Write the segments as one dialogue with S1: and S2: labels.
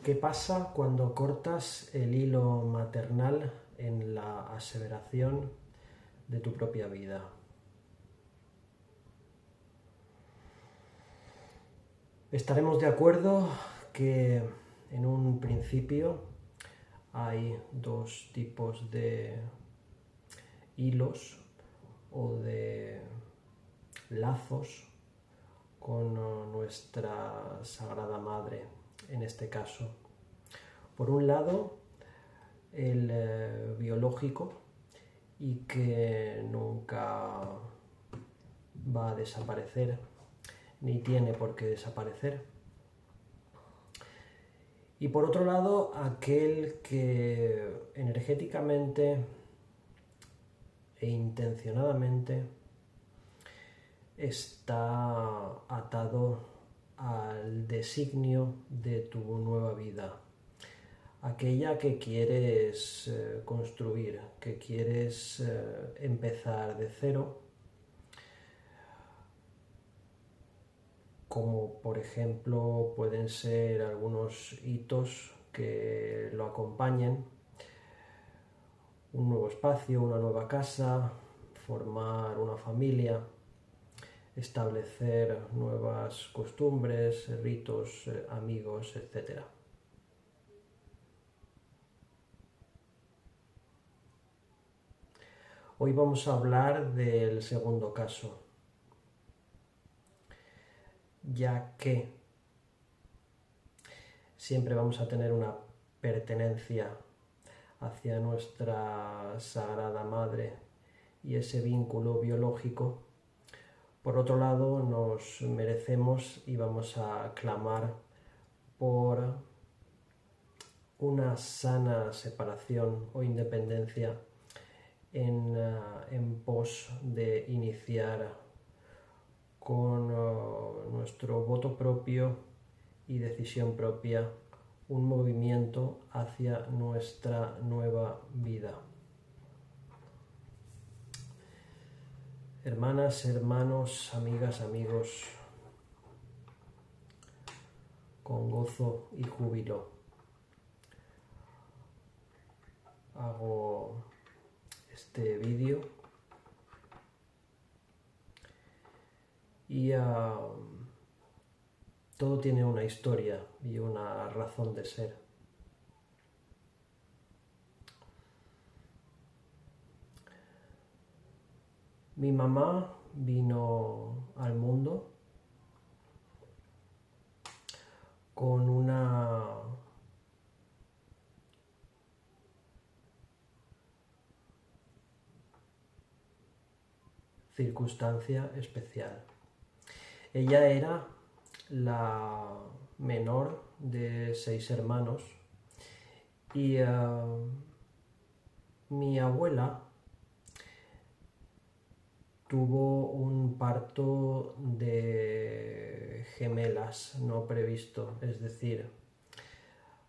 S1: ¿Qué pasa cuando cortas el hilo maternal en la aseveración de tu propia vida? Estaremos de acuerdo que en un principio hay dos tipos de hilos o de lazos con nuestra Sagrada Madre, en este caso. Por un lado, el biológico, y que nunca va a desaparecer, ni tiene por qué desaparecer. Y por otro lado, aquel que energéticamente e intencionadamente está atado al designio de tu nueva vida, aquella que quieres construir, que quieres empezar de cero, como por ejemplo pueden ser algunos hitos que lo acompañen: un nuevo espacio, una nueva casa, formar una familia, establecer nuevas costumbres, ritos, amigos, etc. Hoy vamos a hablar del segundo caso, ya que siempre vamos a tener una pertenencia hacia nuestra Sagrada Madre y ese vínculo biológico. Por otro lado, nos merecemos y vamos a clamar por una sana separación o independencia en pos de iniciar con nuestro voto propio y decisión propia un movimiento hacia nuestra nueva vida. Hermanas, hermanos, amigas, amigos, con gozo y júbilo hago este vídeo y todo tiene una historia y una razón de ser. Mi mamá vino al mundo con una circunstancia especial. Ella era la menor de 6 hermanos y mi abuela tuvo un parto de gemelas no previsto, es decir,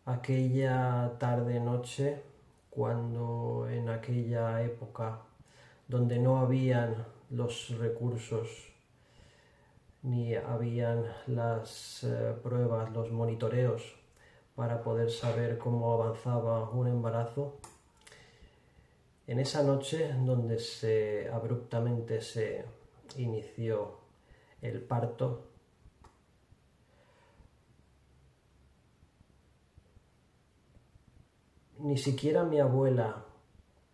S1: aquella tarde-noche, cuando en aquella época donde no habían los recursos ni habían las pruebas, los monitoreos para poder saber cómo avanzaba un embarazo, en esa noche donde abruptamente se inició el parto, ni siquiera mi abuela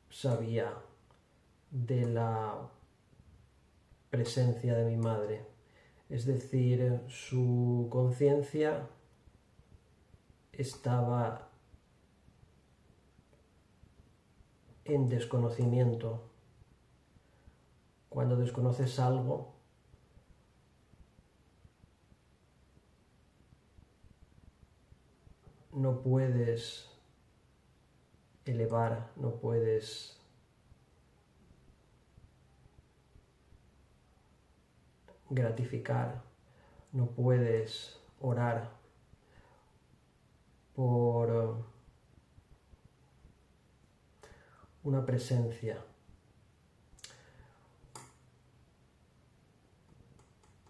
S1: sabía de la presencia de mi madre. Es decir, su conciencia estaba en desconocimiento. Cuando desconoces algo, no puedes elevar, no puedes gratificar, no puedes orar por una presencia,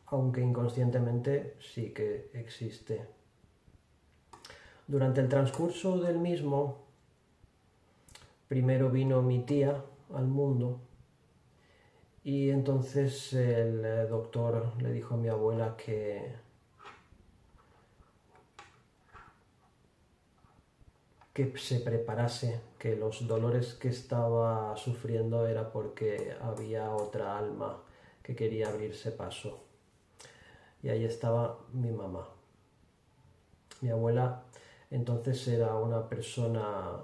S1: aunque inconscientemente sí que existe. Durante el transcurso del mismo, primero vino mi tía al mundo y entonces el doctor le dijo a mi abuela que se preparase, que los dolores que estaba sufriendo era porque había otra alma que quería abrirse paso. Y ahí estaba mi mamá. Mi abuela entonces era una persona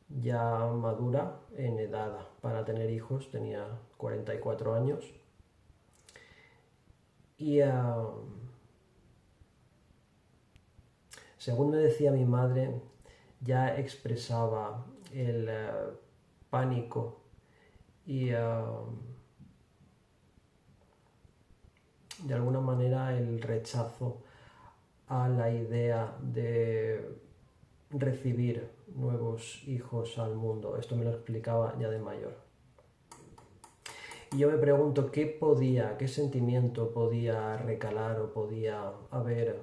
S1: ya madura en edad para tener hijos, tenía 44 años. Y según me decía mi madre, ya expresaba el pánico y de alguna manera el rechazo a la idea de recibir nuevos hijos al mundo. Esto me lo explicaba ya de mayor. Y yo me pregunto qué sentimiento podía recalar o podía haber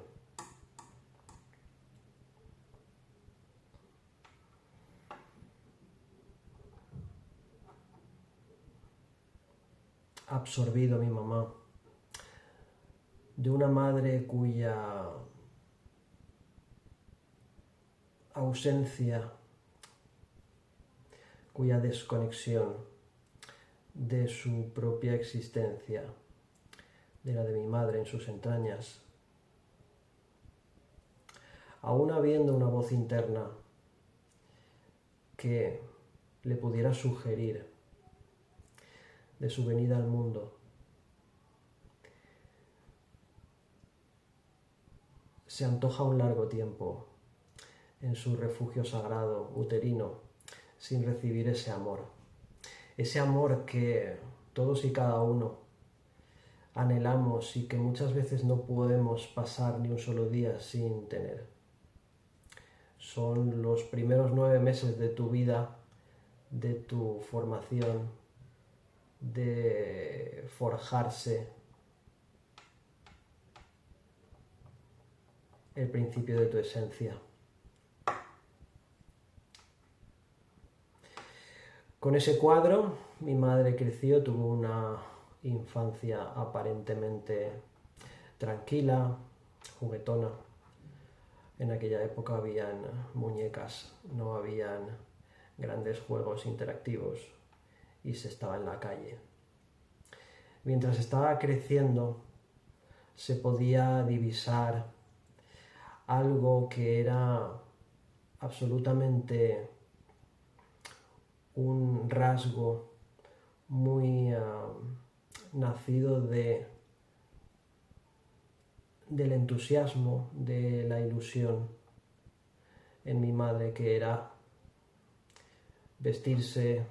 S1: absorbido mi mamá de una madre cuya ausencia, cuya desconexión de su propia existencia, de la de mi madre en sus entrañas, aún habiendo una voz interna que le pudiera sugerir de su venida al mundo, se antoja un largo tiempo en su refugio sagrado uterino sin recibir ese amor que todos y cada uno anhelamos y que muchas veces no podemos pasar ni un solo día sin tener. Son los primeros 9 meses de tu vida, de tu formación, de forjarse el principio de tu esencia. Con ese cuadro, mi madre creció, tuvo una infancia aparentemente tranquila, juguetona. En aquella época habían muñecas, no habían grandes juegos interactivos y se estaba en la calle. Mientras estaba creciendo, se podía divisar algo que era absolutamente un rasgo muy nacido del entusiasmo, de la ilusión en mi madre, que era vestirse,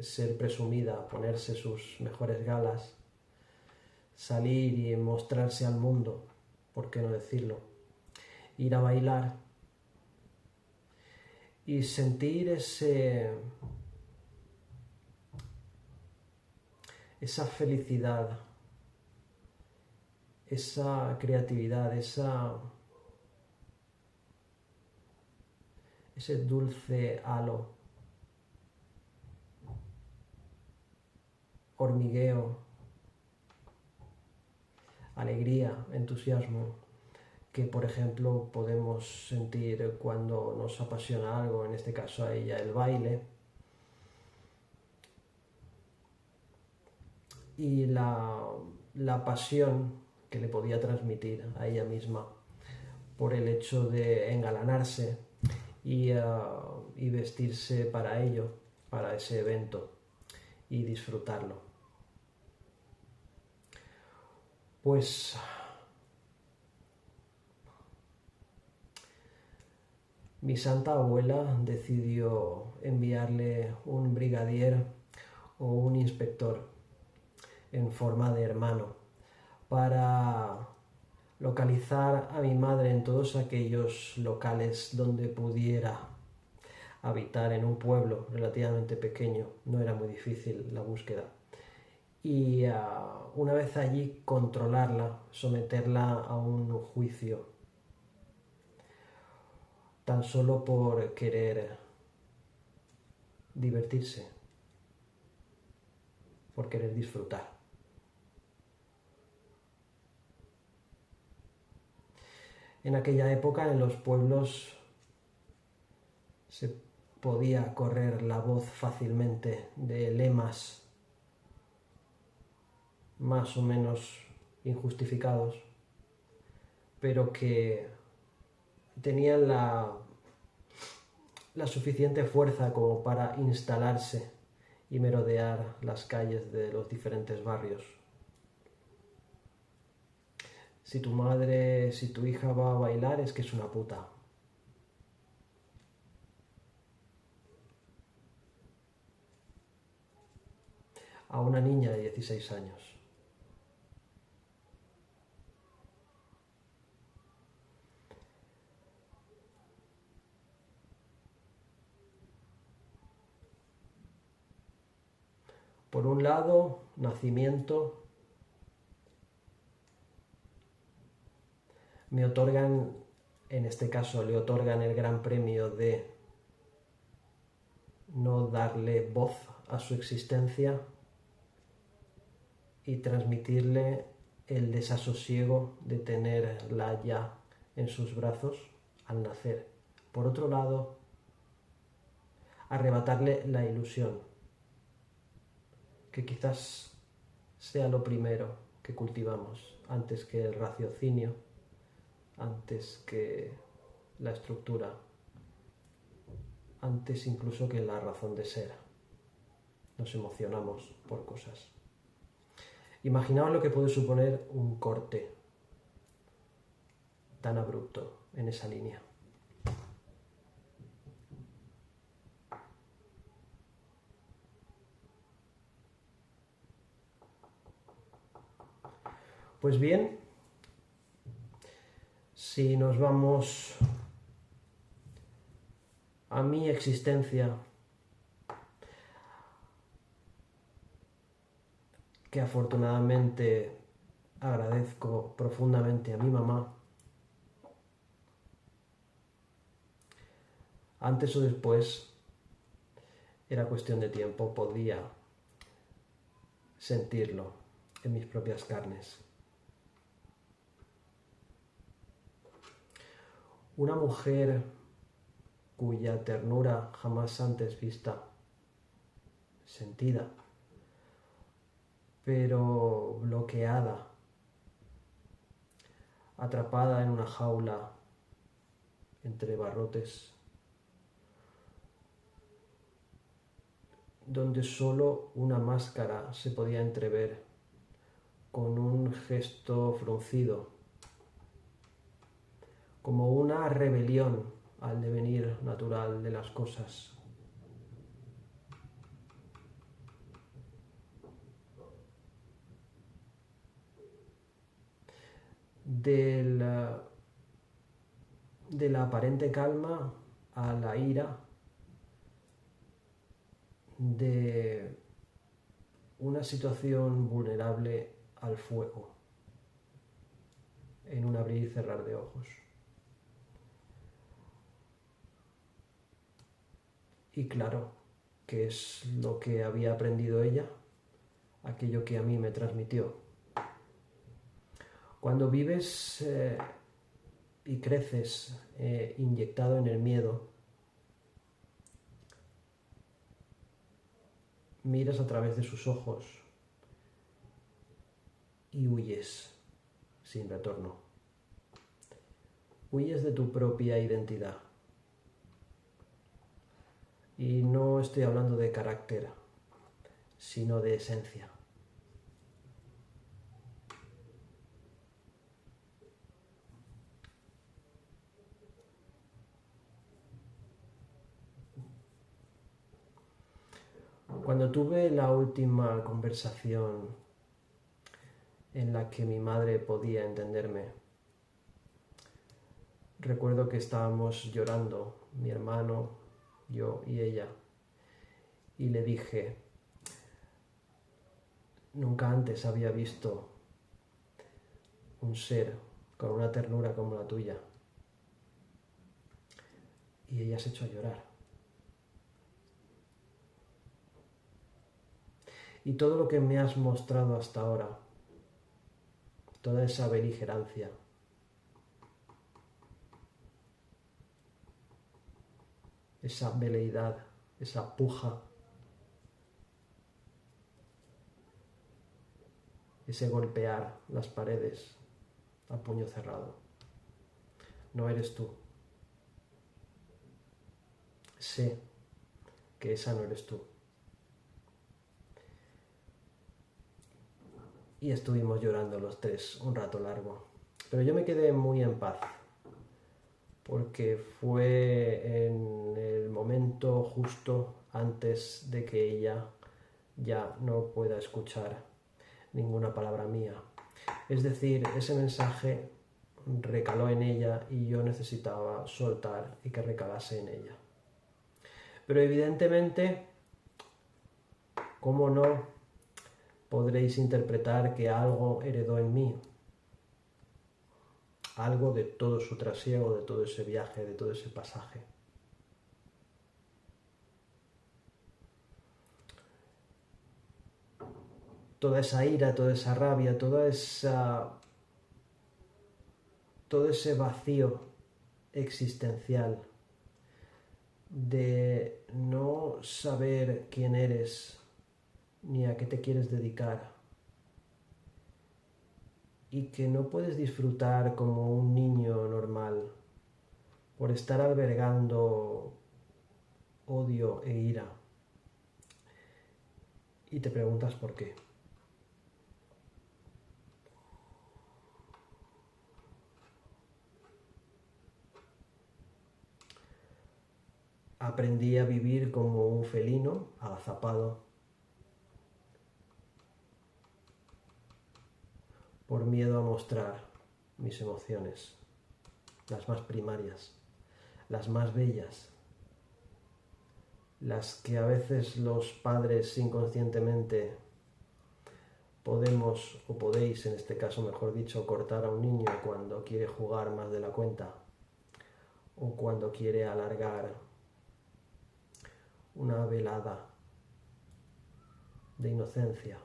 S1: ser presumida, ponerse sus mejores galas, salir y mostrarse al mundo, ¿por qué no decirlo? Ir a bailar y sentir esa felicidad, esa creatividad, ese dulce halo, hormigueo, alegría, entusiasmo, que por ejemplo podemos sentir cuando nos apasiona algo, en este caso a ella el baile, y la pasión que le podía transmitir a ella misma por el hecho de engalanarse y vestirse para ello, para ese evento, y disfrutarlo. Pues mi santa abuela decidió enviarle un brigadier o un inspector en forma de hermano para localizar a mi madre en todos aquellos locales donde pudiera habitar en un pueblo relativamente pequeño. No era muy difícil la búsqueda. Y una vez allí controlarla, someterla a un juicio tan solo por querer divertirse, por querer disfrutar. En aquella época en los pueblos se podía correr la voz fácilmente de lemas más o menos injustificados, pero que tenían la suficiente fuerza como para instalarse y merodear las calles de los diferentes barrios. Si tu madre, si tu hija va a bailar, es que es una puta. A una niña de 16 años. Por un lado, nacimiento, me otorgan, en este caso le otorgan el gran premio de no darle voz a su existencia y transmitirle el desasosiego de tenerla ya en sus brazos al nacer. Por otro lado, arrebatarle la ilusión, que quizás sea lo primero que cultivamos antes que el raciocinio, antes que la estructura, antes incluso que la razón de ser. Nos emocionamos por cosas. Imaginaos lo que puede suponer un corte tan abrupto en esa línea. Pues bien, si nos vamos a mi existencia, que afortunadamente agradezco profundamente a mi mamá, antes o después era cuestión de tiempo, podía sentirlo en mis propias carnes. Una mujer cuya ternura jamás antes vista, sentida, pero bloqueada, atrapada en una jaula entre barrotes, donde solo una máscara se podía entrever, con un gesto fruncido, como una rebelión al devenir natural de las cosas. De la aparente calma a la ira, de una situación vulnerable al fuego, en un abrir y cerrar de ojos. Y claro, ¿qué es lo que había aprendido ella? Aquello que a mí me transmitió. Cuando vives y creces inyectado en el miedo, miras a través de sus ojos y huyes sin retorno. Huyes de tu propia identidad. Y no estoy hablando de carácter, sino de esencia. Cuando tuve la última conversación en la que mi madre podía entenderme, recuerdo que estábamos llorando, mi hermano, yo y ella, y le dije, nunca antes había visto un ser con una ternura como la tuya. Y ella se echó a llorar. Y todo lo que me has mostrado hasta ahora, toda esa beligerancia, esa veleidad, esa puja, ese golpear las paredes a puño cerrado, no eres tú. Sé que esa no eres tú. Y estuvimos llorando los tres un rato largo. Pero yo me quedé muy en paz, porque fue en el momento justo antes de que ella ya no pueda escuchar ninguna palabra mía. Es decir, ese mensaje recaló en ella y yo necesitaba soltar y que recalase en ella. Pero evidentemente, ¿cómo no podréis interpretar que algo heredó en mí? Algo de todo su trasiego, de todo ese viaje, de todo ese pasaje. Toda esa ira, toda esa rabia, todo ese vacío existencial de no saber quién eres ni a qué te quieres dedicar y que no puedes disfrutar como un niño normal por estar albergando odio e ira. Y te preguntas por qué. Aprendí a vivir como un felino, agazapado, por miedo a mostrar mis emociones, las más primarias, las más bellas, las que a veces los padres inconscientemente podemos, o podéis en este caso mejor dicho, cortar a un niño cuando quiere jugar más de la cuenta o cuando quiere alargar una velada de inocencia.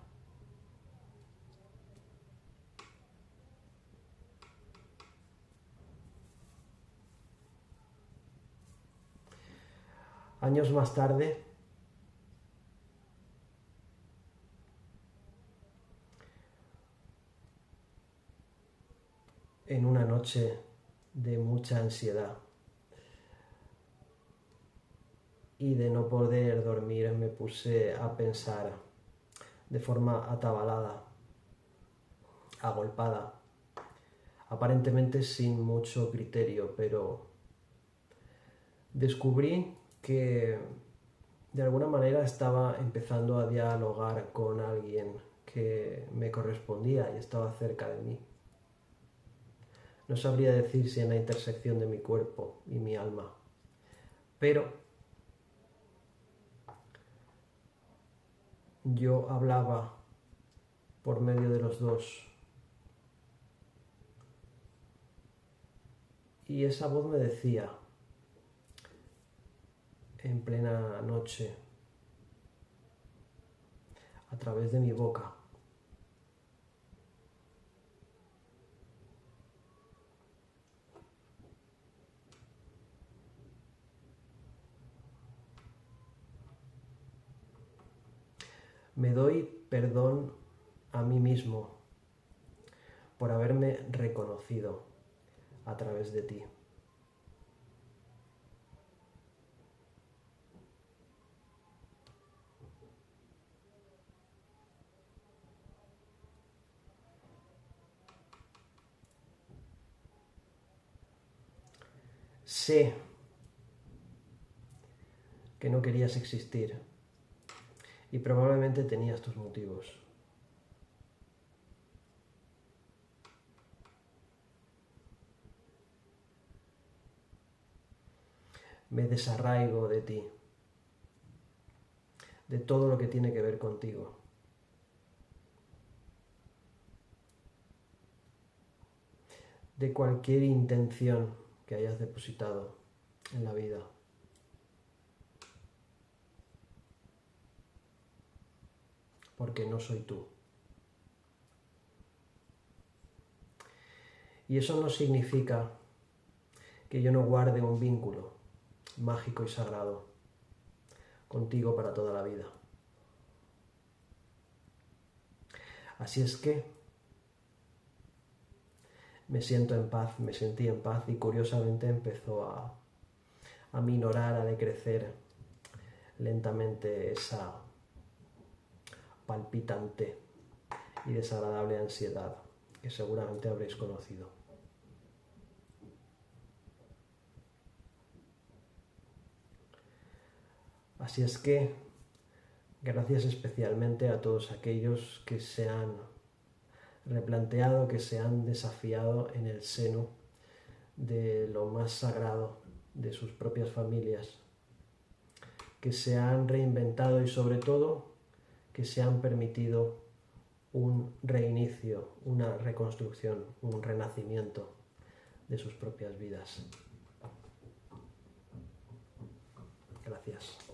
S1: Años más tarde, en una noche de mucha ansiedad y de no poder dormir, me puse a pensar de forma atabalada, agolpada, aparentemente sin mucho criterio, pero descubrí que de alguna manera estaba empezando a dialogar con alguien que me correspondía y estaba cerca de mí. No sabría decir si en la intersección de mi cuerpo y mi alma, pero yo hablaba por medio de los dos y esa voz me decía en plena noche a través de mi boca: me doy perdón a mí mismo por haberme reconocido a través de ti. Sé que no querías existir y probablemente tenías tus motivos. Me desarraigo de ti, de todo lo que tiene que ver contigo. De cualquier intención que hayas depositado en la vida. Porque no soy tú. Y eso no significa que yo no guarde un vínculo mágico y sagrado contigo para toda la vida. Así es que me siento en paz, me sentí en paz y curiosamente empezó a minorar, a decrecer lentamente esa palpitante y desagradable ansiedad que seguramente habréis conocido. Así es que gracias especialmente a todos aquellos que se han replanteado, que se han desafiado en el seno de lo más sagrado de sus propias familias, que se han reinventado y sobre todo que se han permitido un reinicio, una reconstrucción, un renacimiento de sus propias vidas. Gracias.